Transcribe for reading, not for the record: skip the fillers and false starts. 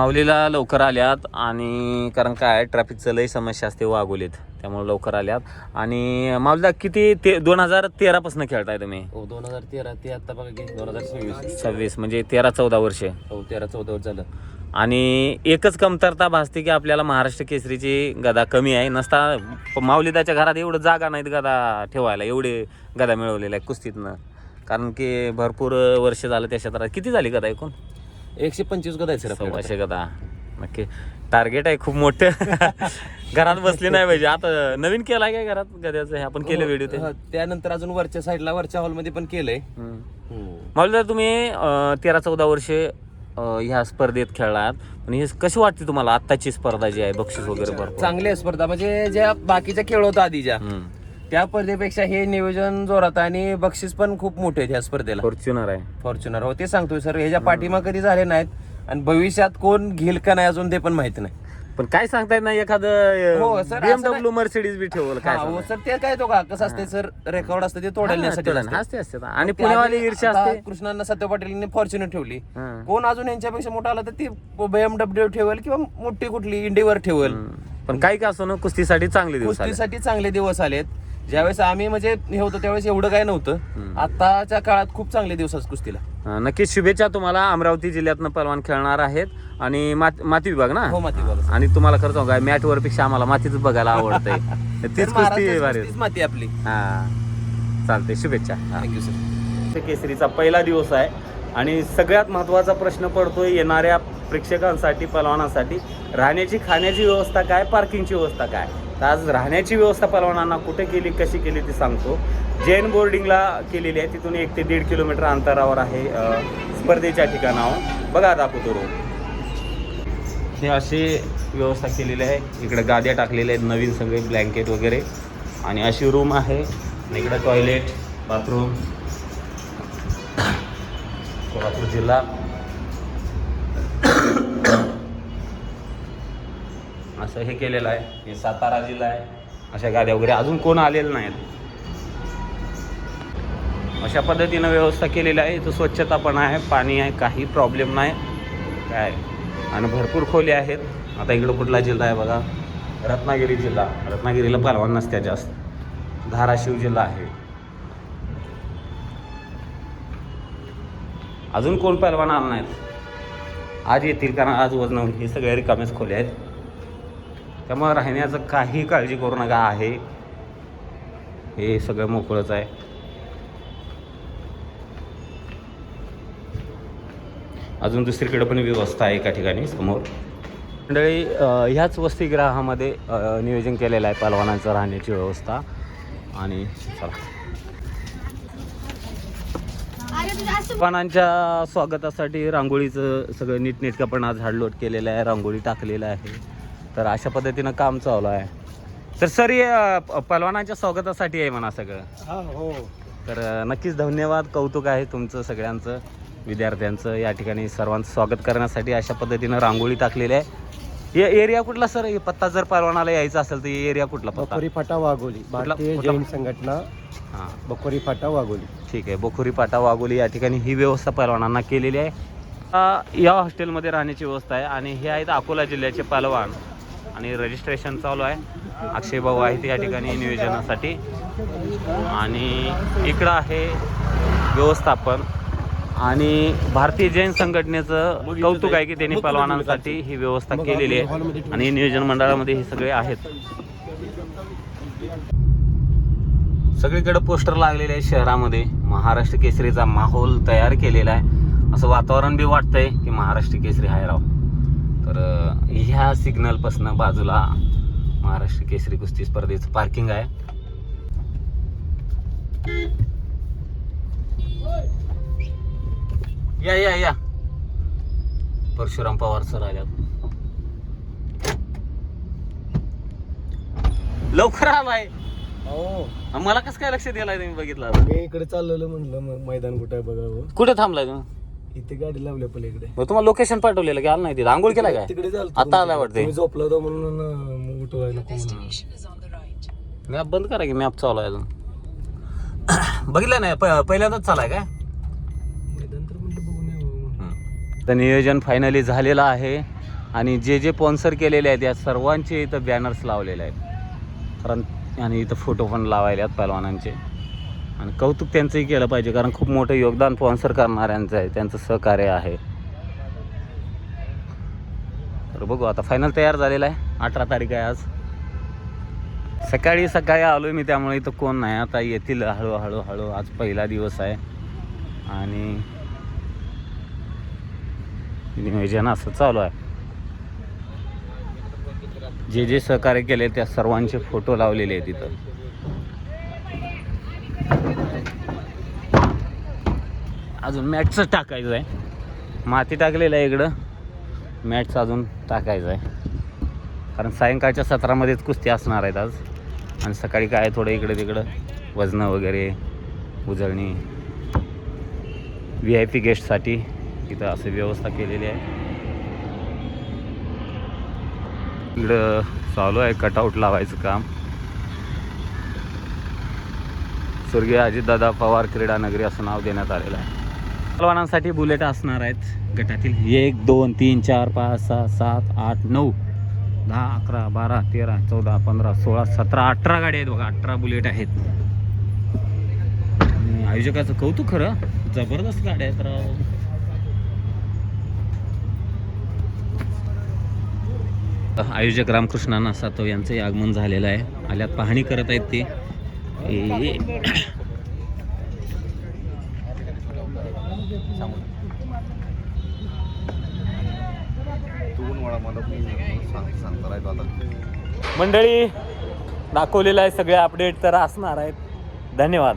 माऊलीला लवकर आल्यात आणि कारण काय ट्रॅफिकचं लई समस्या असते वाघोलीत, त्यामुळे लवकर आल्यात. आणि माऊलीला किती 2013 पासून खेळताय तुम्ही? हो 2013 ते आता बघा की 2026 म्हणजे 13-14 वर्षे. हो 13-14 वर्ष झालं. आणि एकच कमतरता भासते की आपल्याला महाराष्ट्र केसरीची गदा कमी आहे. नसता माऊलीदाच्या घरात एवढं जागा नाहीत गदा ठेवायला, एवढे गदा मिळवलेल्या आहे कुस्तीतनं. कारण की भरपूर वर्ष झालं त्या क्षेत्रात. किती झाली गदा एकूण? 125 गदा आहे सर. 125 गदा. नक्की टार्गेट आहे खूप मोठं. घरात बसले नाही पाहिजे. आता नवीन केलाय काय घरात गद्याचं? हे आपण केलं व्हिडिओ ते. त्यानंतर अजून वरच्या साईडला वरच्या हॉलमध्ये पण केलंय. माऊलीदा तुम्ही 13-14 वर्षे ह्या स्पर्धेत खेळलात, पण हे कशी वाटते तुम्हाला आत्ताची स्पर्धा जी आहे, बक्षीस वगैरे भरपूर? चांगली आहे स्पर्धा. म्हणजे ज्या बाकीच्या खेळ होता आधीच्या त्या स्पर्धेपेक्षा हे नियोजन जोरात आणि बक्षीस पण खूप मोठे आहेत ह्या स्पर्धेला. फॉर्च्युनर हो ते सांगतोय सर. ह्याच्या पाठीमा कधी झाले नाहीत आणि भविष्यात कोण घेईल का नाही अजून ते पण माहिती नाही. पण काय सांगता येत नाही, एखादं हो सर, BMW मर्सिडीज बी ठेवल काय हो सर. ते काय तो का कसं असते सर, रेकॉर्ड असते ते तोडण्यासाठी असते. आणि पुण्यावाली ईर्ष्या असते. कृष्णांना सत्य पाटीलने फॉर्च्युनर ठेवली. कोण अजून यांच्यापेक्षा मोठा आला तर ती BMW ठेवल किंवा मोठी कुठली इंडिवर ठेवल. पण काही का असो ना, कुस्तीसाठी चांगले दिवस आले. कुस्तीसाठी चांगले दिवस आलेत. ज्यावेळेस आम्ही म्हणजे हे होतो त्यावेळेस एवढं काय नव्हतं. आताच्या काळात खूप चांगले दिवस आहेत कुस्तीला. नक्कीच शुभेच्छा तुम्हाला. अमरावती जिल्ह्यातनं पहलवान खेळणार आहेत आणि माती विभाग ना? हो माती विभाग. आणि तुम्हाला खरं सांगू काय, मॅट वर पेक्षा आम्हाला मातीच बघायला आवडतंय. तीच कुस्ती भारी. माती आपली. हा चालते, शुभेच्छा. Thank you sir. केसरीचा पहिला दिवस आहे आणि सगळ्यात महत्त्वाचा प्रश्न पडतोय येणाऱ्या प्रेक्षकांसाठी, पहलवानांसाठी, राहण्याची खाण्याची व्यवस्था काय, पार्किंगची व्यवस्था काय. तर आज राहण्याची व्यवस्था पहलवानांना कुठे केली, कशी केली ते सांगतो. जैन बोर्डिंगला केलेली आहे. तिथून 1 ते 1.5 किलोमीटर अंतरावर आहे स्पर्धेच्या ठिकाणावर. बघा दाखवतो रूम. हे अशी व्यवस्था केलेली आहे. इकडे गाद्या टाकलेल्या आहेत नवीन, सगळे ब्लँकेट वगैरे. आणि अशी रूम आहे. इकडे टॉयलेट, बाथरूम. कोल्हापूर जिल्हा असं हे केलेलं आहे. हे सातारा जिल्हा आहे. अशा गाड्या वगैरे अजून कोण आलेलं नाहीत. अशा पद्धतीनं व्यवस्था केलेली आहे. इथं स्वच्छता पण आहे, पाणी आहे, काही प्रॉब्लेम नाही काय. आणि भरपूर खोल्या आहेत. आता इकडं कुठला जिल्हा आहे बघा, रत्नागिरी जिल्हा. रत्नागिरीला पहलवान नसत्या जास्त. धाराशिव जिल्हा आहे. अजून कोण पहलवान आला नाहीत. आज येतील कारण आज वजन होईल. हे सगळे रिकामेच खोले आहेत. त्यामुळे राहण्याचं काही काळजी करू नका आहे. हे सगळं मोकळंच आहे. अजून दुसरीकडे पण व्यवस्था आहे एका ठिकाणी समोर. मंडळी ह्याच वसतिगृहामध्ये नियोजन केलेलं आहे पहलवानांचं राहण्याची व्यवस्था. आणि चला पहलवानांच्या स्वागतासाठी रांगोळीचं सगळं नीटनेटकं पण आज झाडलोट केलेलं आहे, रांगोळी टाकलेलं आहे. तर अशा पद्धतीनं काम चालू आहे. तर सर हे पहलवानांच्या स्वागतासाठी आहे म्हणा सगळं. हो. तर नक्कीच धन्यवाद, कौतुक आहे तुमचं सगळ्यांचं, विद्यार्थ्यांचं. या ठिकाणी सर्वांचं स्वागत करण्यासाठी अशा पद्धतीनं रांगोळी टाकलेली आहे. हे एरिया कुठला सर? हे पत्ता जर पहलवानाला यायचं असेल तर हे एरिया कुठला पत्ता? बखोरी फाटा वाघोली, भारतीय जैन संघटना. हां, बखोरी फाटा वाघोली. ठीक आहे. बखोरी फाटा वाघोली या ठिकाणी ही व्यवस्था पहलवानांना केलेली आहे. या हॉस्टेलमध्ये राहण्याची व्यवस्था आहे. आणि हे आहेत अकोला जिल्ह्याचे पहलवान आणि रजिस्ट्रेशन चालू आहे. अक्षय भाऊ आहेत या ठिकाणी नियोजनासाठी. आणि इकडं आहे व्यवस्थापन. आणि भारतीय जैन संघटनेचं कौतुक आहे की त्यांनी पहलवानांसाठी ही व्यवस्था केलेली आहे. आणि नियोजन मंडळामध्ये हे सगळे आहेत. सगळीकडे पोस्टर लागलेले आहे शहरामध्ये. महाराष्ट्र केसरीचा माहोल तयार केलेला आहे. असं वातावरण बी वाटतंय की महाराष्ट्र केसरी आहे राव. तर ह्या सिग्नलपासून बाजूला महाराष्ट्र केसरी कुस्ती स्पर्धेचं पार्किंग आहे. या या या परशुराम पवार सर आल्यात. लवकर आलाय. हो, मला कसं काय लक्ष दिलाय तुम्ही? बघितलं मी इकडे चाललेलो म्हणलं मैदान कुठे आहे बघावं. कुठे थांबलाय तुम्ही? इथे गाडी लावली पलीकडे. मग तुम्हाला लोकेशन पाठवलेलं की आलं नाही? तिथे आंघोळ केलाय काय? तिकडे आता आलाय वाटते. मी झोपला होता म्हणून उठवाय नको म्हणून. मॅप बंद करा की, मॅप चालू आहे अजून. बघितलं नाही? पहिल्यांदाच चालाय काय? मैदान तर म्हणलं बघून यावं. तर नियोजन फायनली झालेलं आहे आणि जे जे स्पॉन्सर केलेले आहेत या सर्वांचे इथं बॅनर्स लावलेले आहेत. कारण आणि इथं फोटो पण लावायले आहेत पहलवानांचे. आणि कौतुक त्यांचंही केलं पाहिजे कारण खूप मोठं योगदान स्पॉन्सर करणाऱ्यांचं आहे, त्यांचं सहकार्य आहे. तर बघू आता फायनल तयार झालेला आहे. 18 तारीख आहे आज. सकाळी आलो मी, त्यामुळे इथं कोण नाही. आता येतील हळूहळू. आज पहिला दिवस आहे आणि नियोजन असं चालू आहे. जे जे सहकार्य केले त्या सर्वांचे फोटो लावलेले आहेत तिथं. अजून मॅटचं टाकायचं आहे. माती टाकलेलं आहे इकडं, मॅटचं अजून टाकायचं आहे. कारण सायंकाळच्या सत्रामध्येच कुस्ती असणार आहेत आज. आणि सकाळी काय थोडं इकडं तिकडं वजनं वगैरे उजळणी. VIP गेस्टसाठी इथं असं व्यवस्था केलेली आहे. इकडं चालू आहे कटआउट लावायचं काम. स्वर्गीय अजितदादा पवार क्रीडा नगरी असं नाव देण्यात आलेलं आहे. पहलवानांसाठी बुलेट असणार आहेत गटातील 1 2 3 4 5 6 7 8 9 10 11 12 13 14 15 16 17 18 गाड्या आहेत बघा. 18 बुलेट आहेत. आणि आयोजकाचं कौतुक खरं, जबरदस्त गाड्या आहेत राव. आयोजक रामकृष्णांना सातव यांचंही आगमन झालेलं आहे. आल्यात पाहणी करत आहेत ते. मंडळी दाखवलेलं आहे, सगळे अपडेट तर असणार आहेत. धन्यवाद.